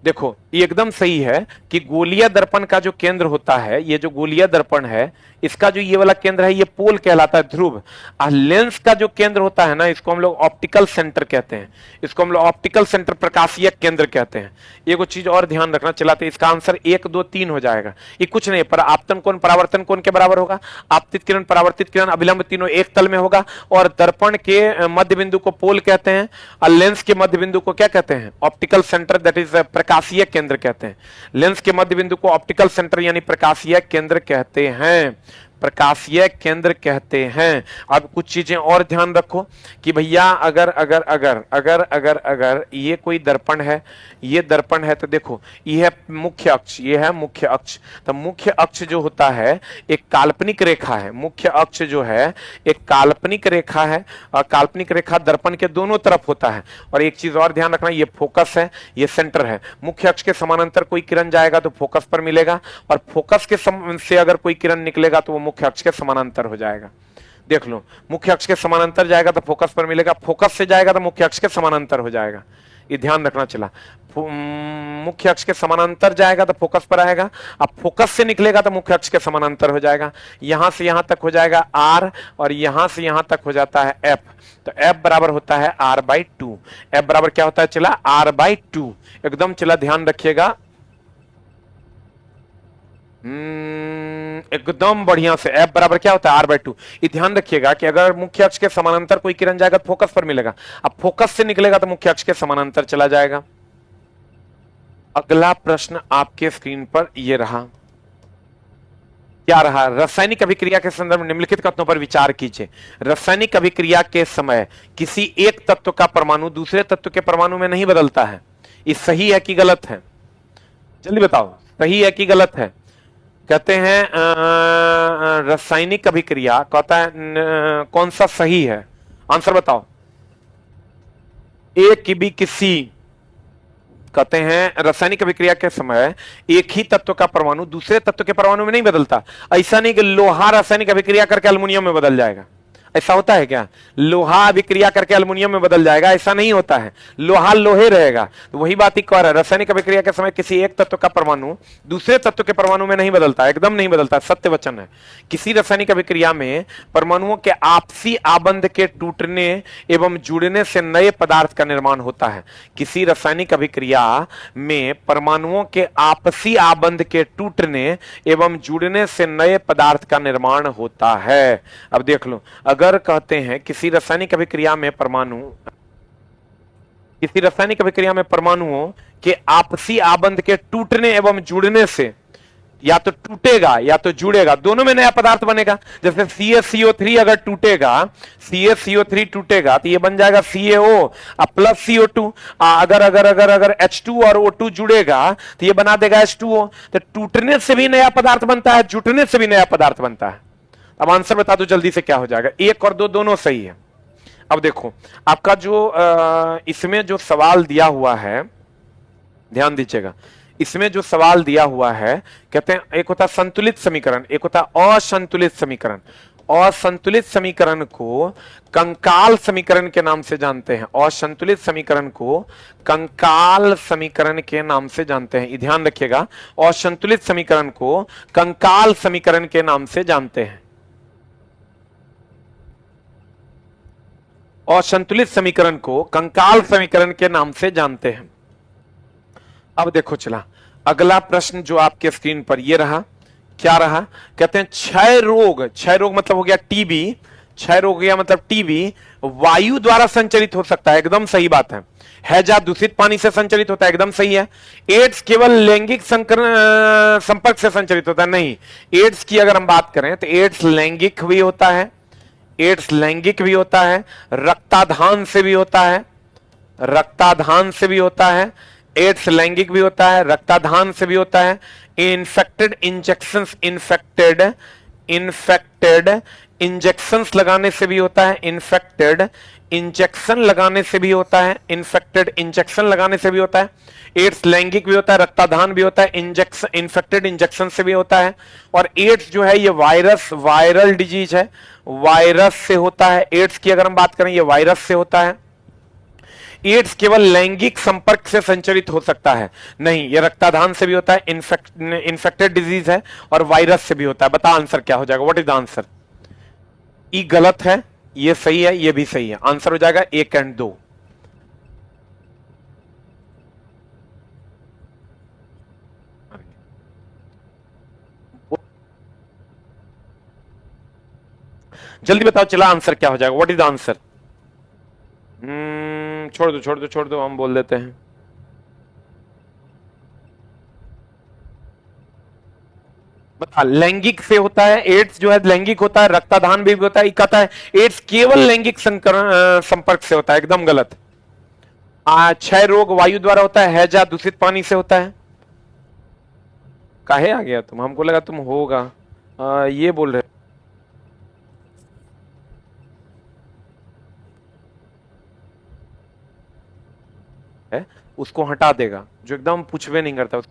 [SPEAKER 1] देखो ये एकदम सही है कि गोलीय दर्पण का जो केंद्र होता है, ये जो गोलीय दर्पण है इसका जो ये वाला केंद्र है ये पोल कहलाता है, ध्रुव। और लेंस का जो केंद्र होता है ना, इसको हम लोग ऑप्टिकल सेंटर कहते हैं। इसको हम लोग ऑप्टिकल सेंटर, प्रकाशीय केंद्र कहते हैं। एगो चीज और ध्यान रखना चलाते, इसका आंसर 1 2 3 हो जाएगा। ये कुछ नहीं, पर आपतन कोण परावर्तन कोण के बराबर होगा। आपतित किरण, परावर्तित किरण, अभिलंब तीनों एक तल में होगा। और दर्पण के मध्य बिंदु को पोल कहते हैं और लेंस के मध्य बिंदु को क्या कहते हैं? ऑप्टिकल सेंटर, दैट इज प्रकाशीय केंद्र कहते हैं। लेंस के मध्य बिंदु को ऑप्टिकल सेंटर यानी प्रकाशीय केंद्र कहते हैं, प्रकाशीय केंद्र कहते हैं। अब कुछ चीजें और ध्यान रखो कि भैया अगर अगर अगर अगर अगर अगर ये कोई दर्पण है, ये दर्पण है, तो देखो ये है मुख्य अक्ष, ये है मुख्य अक्ष। तो मुख्य अक्ष जो होता है एक काल्पनिक रेखा है। मुख्य अक्ष जो है एक काल्पनिक रेखा है और काल्पनिक रेखा दर्पण के दोनों तरफ होता है। और एक चीज और ध्यान रखना, ये फोकस है, ये सेंटर है। मुख्य अक्ष के समानांतर कोई किरण जाएगा तो फोकस पर मिलेगा, और फोकस के से अगर कोई किरण निकलेगा तो वो मुख्य अक्ष के समानांतर हो जाएगा। देख लो, मुख्य अक्ष के समानांतर जाएगा तो फोकस पर मिलेगा, फोकस से जाएगा तो मुख्य अक्ष के समानांतर हो जाएगा। ये ध्यान रखना चला। मुख्य अक्ष के समानांतर जाएगा तो फोकस पर आएगा, अब फोकस से निकलेगा तो मुख्य अक्ष के समानांतर हो जाएगा। यहां से यहां तक हो जाएगा R और यहां से यहां तक हो जाता है F। तो F बराबर होता है R/2। F बराबर क्या होता है चला? R/2। एकदम चला ध्यान रखिएगा, एकदम बढ़िया से। F बराबर क्या होता है? R/2। ये ध्यान रखिएगा कि अगर मुख्य अक्ष के समानांतर कोई किरण जाएगा तो फोकस पर मिलेगा, अब फोकस से निकलेगा तो मुख्य अक्ष के समानांतर चला जाएगा। अगला प्रश्न आपके स्क्रीन पर यह रहा। क्या रहा? रासायनिक अभिक्रिया के संदर्भ में निम्नलिखित कथनों पर विचार कीजिए। रासायनिक अभिक्रिया के समय किसी एक तत्व का परमाणु दूसरे तत्व के परमाणु में नहीं बदलता है। ये सही है कि गलत है? जल्दी बताओ, सही है कि गलत है? कहते हैं रासायनिक अभिक्रिया कहता है कौन सा सही है? आंसर बताओ। ए की भी किसी कहते हैं रासायनिक अभिक्रिया के समय एक ही तत्व का परमाणु दूसरे तत्व के परमाणु में नहीं बदलता। ऐसा नहीं कि लोहा रासायनिक अभिक्रिया करके अल्युमिनियम में बदल जाएगा, ऐसा होता है क्या? लोहा अभिक्रिया करके अल्युमिनियम में बदल जाएगा, ऐसा नहीं होता है। लोहा लोहे रहेगा। तो वही बात ही कह रहा है, रासायनिक अभिक्रिया के समय किसी एक तत्व का परमाणु दूसरे तत्व के परमाणु में नहीं बदलता, एकदम नहीं बदलता, सत्य वचन है। किसी रासायनिक अभिक्रिया में परमाणुओं के आपसी आबंध के टूटने एवं जुड़ने से नए पदार्थ का निर्माण होता है। किसी रासायनिक अभिक्रिया में परमाणुओं के आपसी आबंध के टूटने एवं जुड़ने से नए पदार्थ का निर्माण होता है। अब देख लो, अगर कहते हैं किसी रासायनिक अभिक्रिया में परमाणुओं के आपसी आबंध के टूटने एवं जुड़ने से या तो टूटेगा या तो जुड़ेगा, दोनों में नया पदार्थ बनेगा। जैसे CaCO3 अगर टूटेगा, CaCO3 टूटेगा तो ये बन जाएगा CaO प्लस CO2। अगर अगर अगर अगर H2 और O2 जुड़ेगा तो ये बना देगा H2O। तो टूटने से भी नया पदार्थ बनता है, जुटने से भी नया पदार्थ बनता है। अब आंसर बता दो जल्दी से क्या हो जाएगा। 1 और 2 दोनों सही है। अब देखो आपका जो इसमें जो सवाल दिया हुआ है, ध्यान दीजिएगा, इसमें जो सवाल दिया हुआ है, कहते हैं एक होता संतुलित समीकरण, एक होता असंतुलित समीकरण। असंतुलित समीकरण को कंकाल समीकरण के नाम से जानते हैं। असंतुलित समीकरण को कंकाल समीकरण के नाम से जानते हैं। ध्यान रखिएगा, असंतुलित समीकरण को कंकाल समीकरण के नाम से जानते हैं। असंतुलित समीकरण को कंकाल समीकरण के नाम से जानते हैं। अब देखो चला अगला प्रश्न जो आपके स्क्रीन पर ये रहा, क्या रहा? कहते हैं क्षय रोग, क्षय रोग मतलब हो गया टीबी, क्षय रोग हो गया मतलब टीबी वायु द्वारा संचरित हो सकता है, एकदम सही बात है। हैजा दूषित पानी से संचरित होता है, एकदम सही है। एड्स केवल लैंगिक संपर्क से संचरित होता है, नहीं। एड्स की अगर हम बात करें तो एड्स लैंगिक भी होता है, एड्स लैंगिक भी होता है, रक्ताधान से भी होता है, रक्ताधान से भी होता है। एड्स लैंगिक भी होता है, रक्ताधान से भी होता है। इन्फेक्टेड इंजेक्शंस, इन्फेक्टेड इंजेक्शंस लगाने से भी होता है, इन्फेक्टेड इंजेक्शन लगाने से भी होता है, इन्फेक्टेड इंजेक्शन लगाने से भी होता है। एड्स लैंगिक भी होता है, रक्ताधान भी होता है, इन्फेक्टेड इंजेक्शन से भी होता है। और एड्स जो है ये वायरल डिजीज है, वायरस से होता है। एड्स की अगर हम बात करें ये वायरस से होता है। एड्स केवल लैंगिक संपर्क से संचरित हो सकता है, नहीं, ये रक्ताधान से भी होता है, इन्फेक्टेड डिजीज है और वायरस से भी होता है। बता आंसर क्या हो जाएगा, व्हाट इज द आंसर? ई गलत है, ये सही है, ये भी सही है। आंसर हो जाएगा 1 और 2। जल्दी बताओ चला आंसर क्या हो जाएगा, व्हाट इज द आंसर? छोड़ दो हम बोल देते हैं। बता, लैंगिक से होता है, एड्स जो है लैंगिक होता है, रक्ताधान भी होता है। कहता है एड्स केवल लैंगिक संपर्क से होता है, एकदम गलत। क्षय रोग वायु द्वारा होता है, हैजा दूषित पानी से होता है। काहे आ गया तुम? हमको लगा तुम होगा ये बोल रहे है, उसको हटा देगा जो एकदम पूछवे नहीं करता।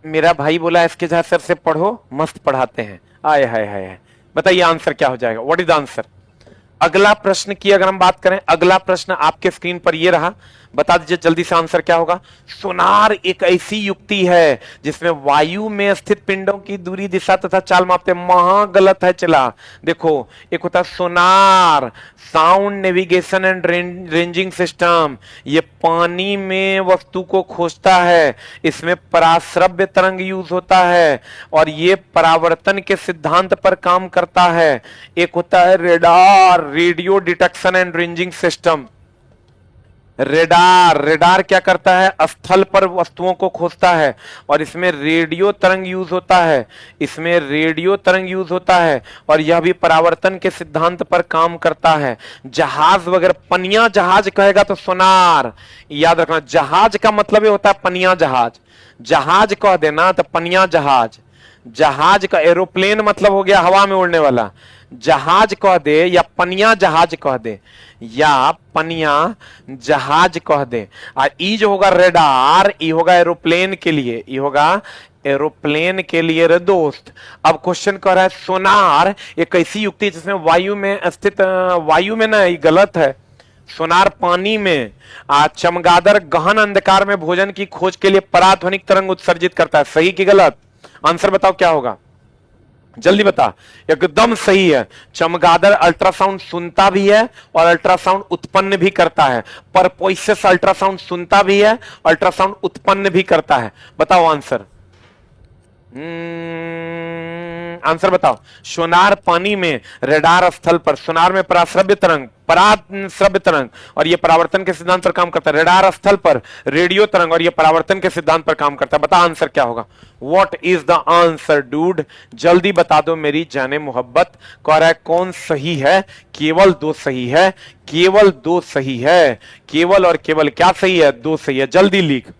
[SPEAKER 1] मेरा भाई बोला इसके जहां सर से पढ़ो, मस्त पढ़ाते हैं। आए हाय हाय। बताइए आंसर क्या हो जाएगा, व्हाट इज द आंसर? अगला प्रश्न की अगर हम बात करें, अगला प्रश्न आपके स्क्रीन पर ये रहा। बता दीजिए जल्दी से आंसर क्या होगा। सोनार एक ऐसी युक्ति है जिसमें वायु में स्थित पिंडों की दूरी, दिशा तथा चाल मापते। महा गलत है चला। देखो, एक होता है sonar, sound navigation and ranging system, ये पानी में वस्तु को खोजता है, इसमें पराश्रव्य तरंग यूज होता है और ये परावर्तन के सिद्धांत पर काम करता है। एक होता है radar, radio detection and ranging system. Radar, radar क्या करता है, स्थल पर वस्तुओं को खोजता है और इसमें रेडियो तरंग यूज होता है, इसमें रेडियो तरंग यूज होता है और यह भी परावर्तन के सिद्धांत पर काम करता है। जहाज वगैरह, पनिया जहाज कहेगा तो सोनार, याद रखना। जहाज का मतलब ये होता है पनिया जहाज, जहाज कह देना तो पनिया जहाज। जहाज का, एरोप्लेन मतलब हो गया हवा में उड़ने वाला, जहाज कह दे या पनिया जहाज कह दे या पनिया जहाज कह दे। और ई जो होगा रेडार, ई होगा एरोप्लेन के लिए, ई होगा एरोप्लेन के लिए रे दोस्त। अब क्वेश्चन कह रहा है सोनार एक ऐसी युक्ति जिसमें वायु में स्थित, वायु में ना, ये गलत है। सोनार पानी में चमगादड़ गहन अंधकार में भोजन की खोज के लिए पराध्वनिक तरंग उत्सर्जित करता है। सही कि गलत? आंसर बताओ क्या होगा, जल्दी बता। एकदम सही है। चमगादड़ अल्ट्रासाउंड सुनता भी है और अल्ट्रासाउंड उत्पन्न भी करता है। परपोइसेस अल्ट्रासाउंड सुनता भी है, अल्ट्रासाउंड उत्पन्न भी करता है। बताओ आंसर। आंसर बताओ। सोनार पानी में, रेडार स्थल पर। सोनार में पराश्रव्य तरंग, पराश्रव्य तरंग और यह परावर्तन के सिद्धांत पर काम करता है। रेडार स्थल पर रेडियो तरंग और यह परावर्तन के सिद्धांत पर काम करता है। बता आंसर क्या होगा। What is the answer dude, जल्दी बता दो मेरी जाने मोहब्बत। कह रहा है कौन सही है, केवल दो सही है, केवल दो सही है, केवल और केवल क्या सही है, दो सही है। जल्दी लिख,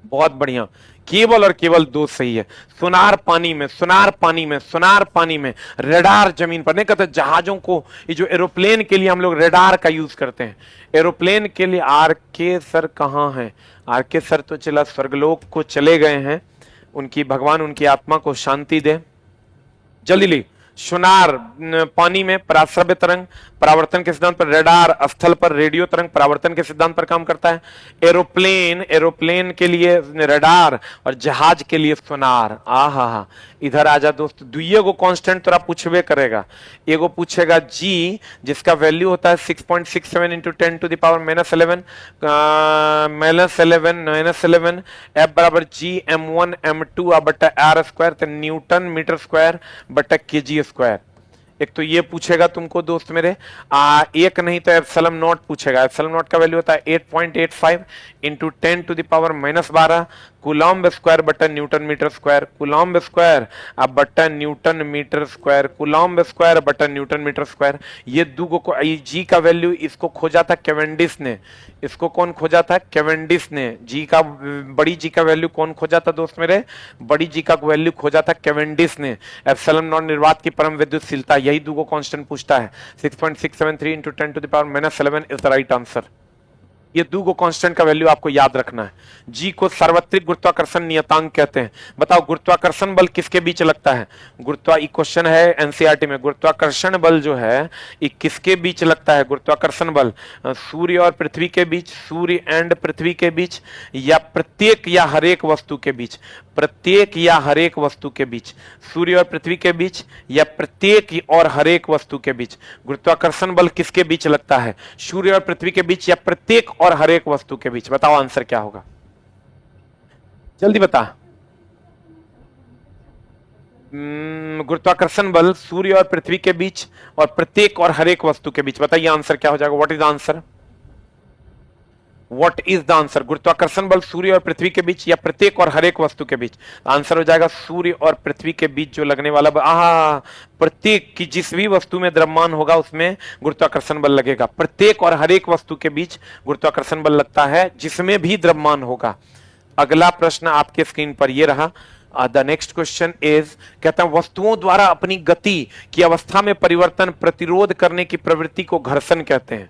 [SPEAKER 1] बहुत बढ़िया, केवल और केवल दो सही है। सोनार पानी में, सोनार पानी में, सोनार पानी में, रेडार जमीन पर। नहीं कहते जहाजों को, ये जो एरोप्लेन के लिए हम लोग रेडार का यूज करते हैं, एरोप्लेन के लिए। आर के सर कहाँ हैं? आर के सर तो चला स्वर्गलोक को चले गए हैं, उनकी भगवान उनकी आत्मा को शांति दे। जल्दी लिख। सोनार पानी में पराश्रव्य तरंग, परावर्तन के सिद्धांत पर। रेडार स्थल पर रेडियो तरंग, परावर्तन के सिद्धांत पर काम करता है। एरोप्लेन, एरोप्लेन के लिए रेडार और जहाज के लिए सोनार। आहा, इधर आजा दोस्त। दुइये को कांस्टेंट तोरा पूछबे करेगा। एगो पूछेगा जी, जिसका वैल्यू होता है 6.67 into 10 to the power -11 -11 F बराबर G m1 m2 बट्टा r स्क्वायर, तो न्यूटन मीटर स्क्वायर बट्टा kg स्क्वायर। एक तो ये पूछेगा तुमको दोस्त मेरे, एक नहीं तो एप्सिलॉन नॉट पूछेगा। एप्सिलॉन नॉट का वैल्यू होता है 8.85 into 10 to the power -12 coulomb square बट्टा newton metre square. Coulomb square अब बट्टा newton metre square, coulomb square बट्टा न्यूटन मीटर स्क्वायर। ये दो को, जी का वैल्यू इसको खोजा था कैवेंडिश ने। इसको कौन खोजा था? कैवेंडिश ने। जी का, बड़ी जी का वैल्यू कौन खोजा था दोस्त मेरे? बड़ी जी का वैल्यू खोजा था कैवेंडिश ने। एप्सिलॉन नॉट निर्वात की परम विद्युतशीलता, यही दो को कांस्टेंट पूछता है। 6.673 into 10 to the power -11 is the right answer. ये दो को कांस्टेंट का वैल्यू आपको याद रखना है। जी को सार्वत्रिक गुरुत्वाकर्षण नियतांक कहते हैं। बताओ गुरुत्वाकर्षण बल किसके बीच लगता है? क्वेश्चन है एनसीईआरटी में, गुरुत्वाकर्षण बल जो है ये किसके बीच लगता है? गुरुत्वाकर्षण बल सूर्य और पृथ्वी के बीच, सूर्य एंड पृथ्वी के बीच, या प्रत्येक या हरेक वस्तु के बीच? प्रत्येक या हरेक वस्तु के बीच। सूर्य और पृथ्वी के बीच या प्रत्येक और हरेक वस्तु के बीच? गुरुत्वाकर्षण बल किसके बीच लगता है? सूर्य और पृथ्वी के बीच या प्रत्येक और हरेक वस्तु के बीच? बताओ आंसर क्या होगा, जल्दी बता। गुरुत्वाकर्षण बल सूर्य और पृथ्वी के बीच और प्रत्येक और हरेक वस्तु के बीच। बताइए आंसर क्या हो जाएगा। What is the answer? What is the answer? गुरुत्वाकर्षण बल सूर्य और पृथ्वी के बीच या प्रत्येक और हरेक वस्तु के बीच? आंसर हो जाएगा सूर्य और पृथ्वी के बीच जो लगने वाला प्रत्येक की जिस भी वस्तु में द्रव्यमान होगा उसमें गुरुत्वाकर्षण बल लगेगा। प्रत्येक और हरेक वस्तु के बीच गुरुत्वाकर्षण बल लगता है जिसमें भी द्रव्यमान होगा। अगला प्रश्न आपके स्क्रीन पर यह रहा। द नेक्स्ट क्वेश्चन इज, कहता है वस्तुओं द्वारा अपनी गति की अवस्था में परिवर्तन प्रतिरोध करने की प्रवृत्ति को घर्षण कहते हैं।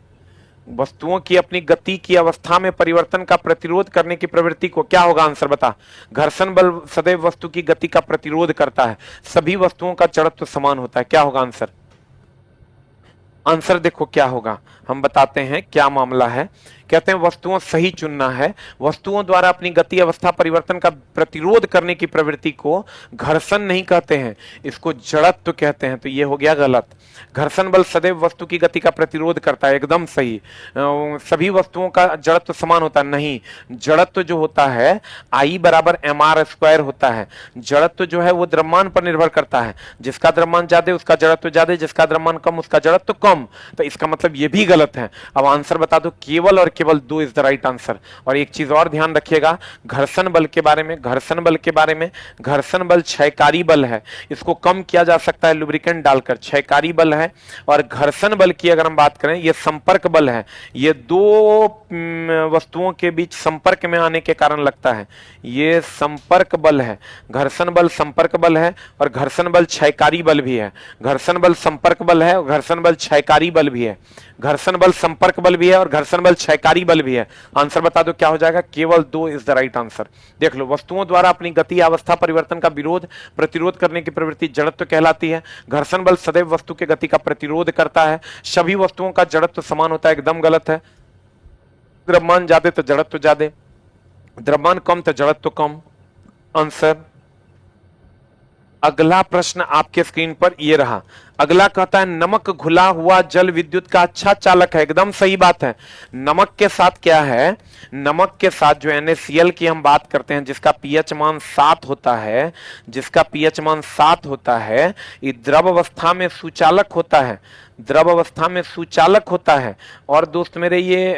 [SPEAKER 1] वस्तुओं की अपनी गति की अवस्था में परिवर्तन का प्रतिरोध करने की प्रवृत्ति को क्या होगा? आंसर बता। घर्षण बल सदैव वस्तु की गति का प्रतिरोध करता है। सभी वस्तुओं का जड़त्व समान होता है। क्या होगा आंसर? आंसर देखो क्या होगा, हम बताते हैं क्या मामला है कहते हैं वस्तुओं सही चुनना है। वस्तुओं द्वारा अपनी गति अवस्था परिवर्तन का प्रतिरोध करने की प्रवृत्ति को घर्षण नहीं कहते हैं, इसको जड़त्व कहते हैं। तो ये हो गया गलत। घर्षण बल सदैव वस्तु की गति का प्रतिरोध करता है, एकदम सही। सभी वस्तुओं का जड़त्व समान होता है, नहीं। जड़त्व जो होता है I बराबर mr² होता है। जड़त्व जो है वो द्रव्यमान पर निर्भर करता है, जिसका द्रव्यमान ज्यादा उसका जड़त्व ज्यादा, जिसका द्रव्यमान कम उसका जड़त्व कम। तो इसका मतलब ये भी गलत है। अब आंसर बता दो, केवल और केवल 2 इज द राइट आंसर। और एक चीज और ध्यान रखिएगा घर्षण बल के बारे में, घर्षण बल के बारे में, घर्षण बल क्षयकारी बल है, इसको कम किया जा सकता है लुब्रिकेंट डालकर, क्षयकारी बल है। और घर्षण बल की अगर हम बात करें, ये संपर्क बल है, ये दो वस्तुओं के बीच संपर्क में आने के कारण लगता है, ये संपर्क बल है। घर्षण बल संपर्क बल है और घर्षण बल क्षयकारी बल भी है। घर्षण बल संपर्क बल है और घर्षण बल क्षयकारी बल भी है। घर्षण बल संपर्क बल भी है और घर्षण बल क्षयकारी बल भी है। आंसर बता दो क्या हो जाएगा, केवल 2 इज द राइट आंसर। देख लो, वस्तुओं द्वारा अपनी गति अवस्था परिवर्तन का विरोध प्रतिरोध करने की प्रवृत्ति जड़त्व कहलाती है। घर्षण बल सदैव वस्तु के गति का प्रतिरोध करता है। सभी वस्तुओं का जड़त्व समान होता है, एकदम गलत है। द्रव्यमान ज्यादा तो जड़त्व ज्यादा, द्रव्यमान कम तो जड़त्व कम। आंसर अगला प्रश्न आपके स्क्रीन पर ये रहा। अगला कहता है नमक घुला हुआ जल विद्युत का अच्छा चालक है। एकदम सही बात है। नमक के साथ क्या है, नमक के साथ जो NaCl की हम बात करते हैं, जिसका pH मान 7 होता है, जिसका pH मान 7 होता है, ये द्रव अवस्था में सुचालक होता है, द्रव अवस्था में सुचालक होता है। और दोस्त मेरे ये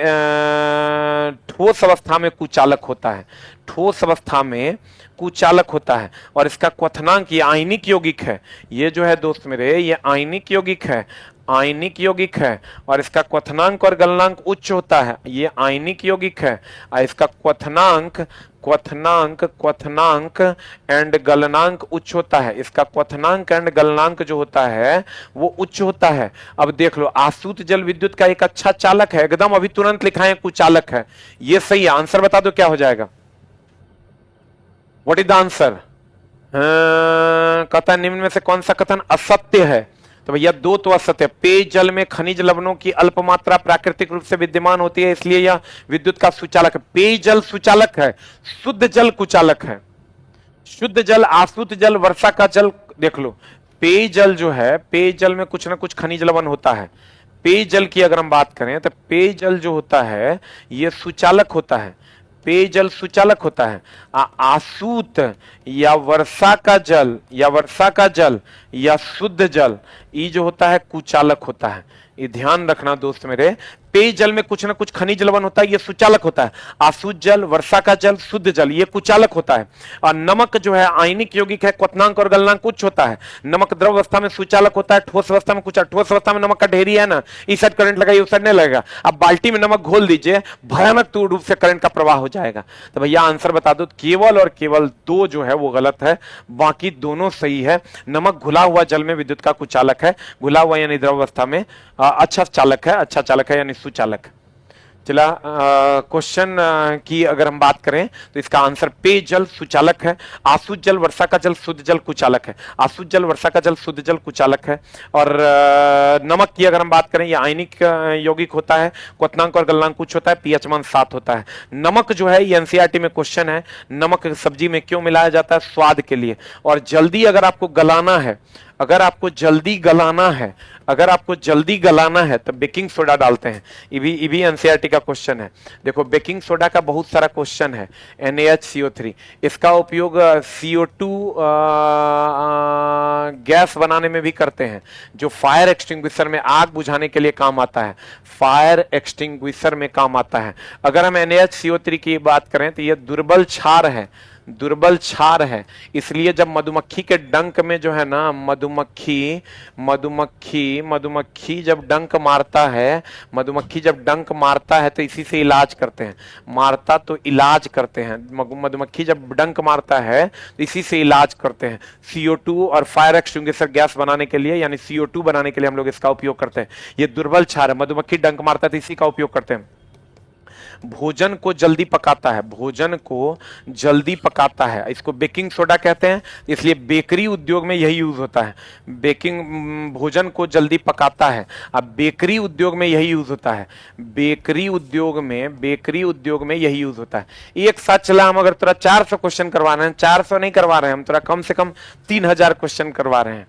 [SPEAKER 1] ठोस अवस्था में कुचालक होता है, ठोस अवस्था में कुचालक होता है। और इसका क्वथनांक ये आयनिक यौगिक है, ये जो है दोस्त मेरे ये आयनिक यौगिक है, आयनिक यौगिक है। और इसका क्वथनांक और गलनांक उच्च होता है, ये आयनिक यौगिक है। और इसका क्वथनांक क्वथनांक क्वथनांक एंड गलनांक उच्च होता है। इसका क्वथनांक एंड गलनांक जो होता है वो उच्च होता है। अब देख लो, आसूत जल विद्युत का एक अच्छा चालक है, एकदम अभी तुरंत लिखा है कुचालक है, ये सही है। आंसर बता दो क्या हो जाएगा, व्हाट इज द आंसर। कहता है निम्न में से कौन सा कथन असत्य है। तो भैया 2 तो असत्य। पेयजल में खनिज लवणों की अल्प मात्रा प्राकृतिक रूप से विद्यमान होती है, इसलिए यह विद्युत का सुचालक है। पेयजल सुचालक है, शुद्ध जल कुचालक है। शुद्ध जल, आसूत जल, वर्षा का जल, देख लो पेयजल जो है, पेयजल में कुछ ना कुछ खनिज लवण होता है। पेयजल की अगर हम बात करें तो पेयजल जो होता है यह सुचालक होता है, पेयजल सुचालक होता है। आसूत या वर्षा का जल या वर्षा का जल या शुद्ध जल, ये जो होता है कुचालक होता है। ये ध्यान रखना दोस्त मेरे, पेयजल में कुछ ना कुछ खनिज लवण होता है, ये सुचालक होता है। आसूत जल, वर्षा का जल, शुद्ध जल, ये कुचालक होता है। और नमक जो है आयनिक यौगिक है, क्वथनांक और गलनांक उच्च होता है। नमक द्रव अवस्था में सुचालक होता है, ठोस अवस्था में कुचालक। ठोस अवस्था में नमक का ढेरी है ना, इस साइड करंट लगाइए उस साइड नहीं लगेगा। अब बाल्टी में नमक घोल दीजिए, भयानक रूप से करंट का प्रवाह हो जाएगा। तो भैया आंसर बता दो, केवल और केवल 2 जो है वो गलत है, बाकी दोनों सही है। नमक घुला हुआ जल में विद्युत का कुचालक है, घुला हुआ यानी द्रव अवस्था में अच्छा चालक है, अच्छा चालक है यानी सुचालक। चला क्वेश्चन की अगर हम बात करें तो इसका आंसर पेयजल सुचालक है, आसूत जल, वर्षा का जल, शुद्ध जल कुचालक है। आसूत जल, वर्षा का जल, शुद्ध जल कुचालक है। और नमक की अगर हम बात करें, यह आयनिक यौगिक होता है, क्वथनांक और गलनांक उच्च होता है, पीएच मान 7 होता है। नमक जो है ये एनसीईआरटी में क्वेश्चन है, नमक सब्जी में क्यों मिलाया जाता है, स्वाद के लिए। और जल्दी अगर आपको गलाना है, अगर आपको जल्दी गलाना है, अगर आपको जल्दी गलाना है तो बेकिंग सोडा डालते हैं। ये भी एनसीईआरटी का क्वेश्चन है। देखो बेकिंग सोडा का बहुत सारा क्वेश्चन है, NaHCO3, इसका उपयोग CO2 गैस बनाने में भी करते हैं, जो फायर एक्सटिंग्विशर में आग बुझाने के लिए काम आता है, फायर एक्सटिंग्विशर में काम आता है। अगर हम NaHCO3 की बात करें तो यह दुर्बल क्षार है, दुर्बल क्षार है। इसलिए जब मधुमक्खी के डंक में जो है ना, मधुमक्खी जब डंक मारता है, मधुमक्खी जब डंक मारता है तो इसी से इलाज करते हैं, मारता तो इलाज करते हैं। मधुमक्खी जब डंक मारता है तो इसी से इलाज करते हैं। CO2 और फायर एक्सटिंग्विशर गैस बनाने के लिए यानी CO2 बनाने के लिए हम लोग इसका उपयोग करते हैं। ये दुर्बल क्षार है, मधुमक्खी डंक मारता है तो इसी का उपयोग करते हैं। भोजन को जल्दी पकाता है, भोजन को जल्दी पकाता है, इसको बेकिंग सोडा कहते हैं, इसलिए बेकरी उद्योग में यही यूज होता है। भोजन को जल्दी पकाता है, अब बेकरी उद्योग में यही यूज होता है, बेकरी उद्योग में यही यूज होता है। एक साथ चला, हम अगर तोरा 400 क्वेश्चन करवा रहे हैं, 400 नहीं करवा रहे हैं हम, तोरा कम से कम 3000 क्वेश्चन करवा रहे हैं।